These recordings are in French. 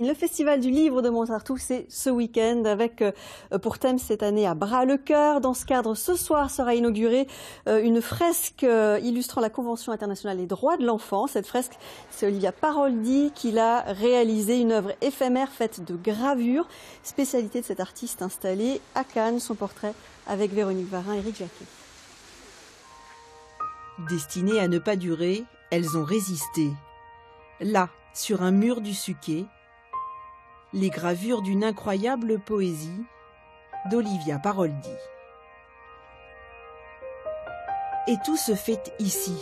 Le Festival du Livre de Montsartou, c'est ce week-end avec pour thème cette année à bras-le-cœur. Dans ce cadre, ce soir sera inaugurée une fresque illustrant la Convention internationale des droits de l'enfant. Cette fresque, c'est Olivia Paroldi qui l'a réalisée, une œuvre éphémère faite de gravures. Spécialité de cet artiste installé à Cannes, son portrait avec Véronique Varin et Éric Jacquet. Destinées à ne pas durer, elles ont résisté. Là, sur un mur du Suquet, les gravures d'une incroyable poésie d'Olivia Paroldi. Et tout se fait ici.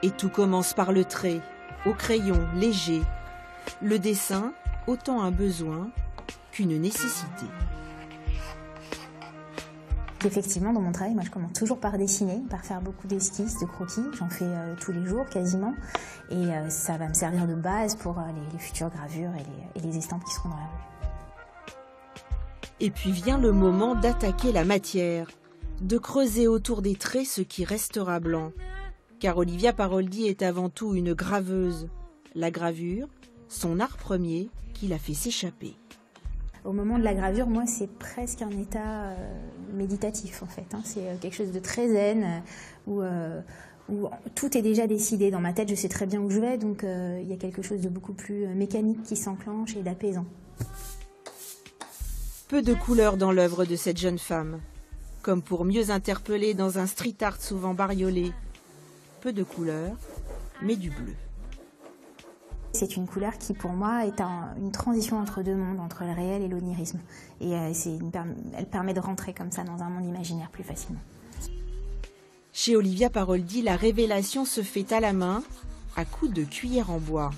Et tout commence par le trait, au crayon léger. Le dessin, autant un besoin qu'une nécessité. Effectivement, dans mon travail, moi je commence toujours par dessiner, par faire beaucoup d'esquisses, de croquis. J'en fais tous les jours quasiment. Et ça va me servir de base pour les futures gravures et les estampes qui seront dans la rue. Et puis vient le moment d'attaquer la matière, de creuser autour des traits ce qui restera blanc. Car Olivia Paroldi est avant tout une graveuse. La gravure, son art premier qui l'a fait s'échapper. Au moment de la gravure, moi, c'est presque un état méditatif, en fait. C'est quelque chose de très zen, où tout est déjà décidé. Dans ma tête, je sais très bien où je vais, donc il y a quelque chose de beaucoup plus mécanique qui s'enclenche et d'apaisant. Peu de couleurs dans l'œuvre de cette jeune femme, comme pour mieux interpeller dans un street art souvent bariolé. Peu de couleurs, mais du bleu. C'est une couleur qui, pour moi, est une transition entre deux mondes, entre le réel et l'onirisme. Et elle permet de rentrer comme ça dans un monde imaginaire plus facilement. Chez Olivia Paroldi, la révélation se fait à la main, à coups de cuillère en bois.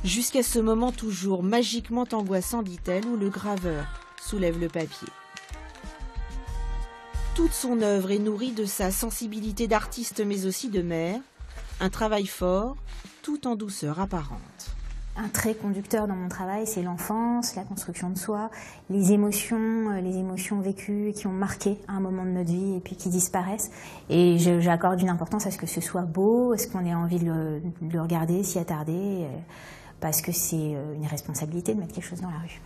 Jusqu'à ce moment toujours magiquement angoissant, dit-elle, où le graveur soulève le papier. Toute son œuvre est nourrie de sa sensibilité d'artiste, mais aussi de mère, un travail fort, tout en douceur apparente. Un trait conducteur dans mon travail, c'est l'enfance, la construction de soi, les émotions vécues qui ont marqué un moment de notre vie et puis qui disparaissent. Et j'accorde une importance à ce que ce soit beau, à ce qu'on ait envie de le regarder, s'y attarder, parce que c'est une responsabilité de mettre quelque chose dans la rue.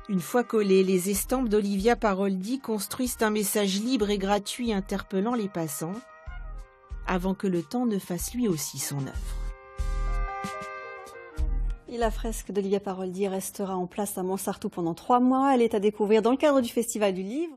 Une fois collées, les estampes d'Olivia Paroldi construisent un message libre et gratuit interpellant les passants, avant que le temps ne fasse lui aussi son œuvre. Et la fresque d'Olivia Paroldi restera en place à Montsartou pendant 3 mois. Elle est à découvrir dans le cadre du Festival du Livre.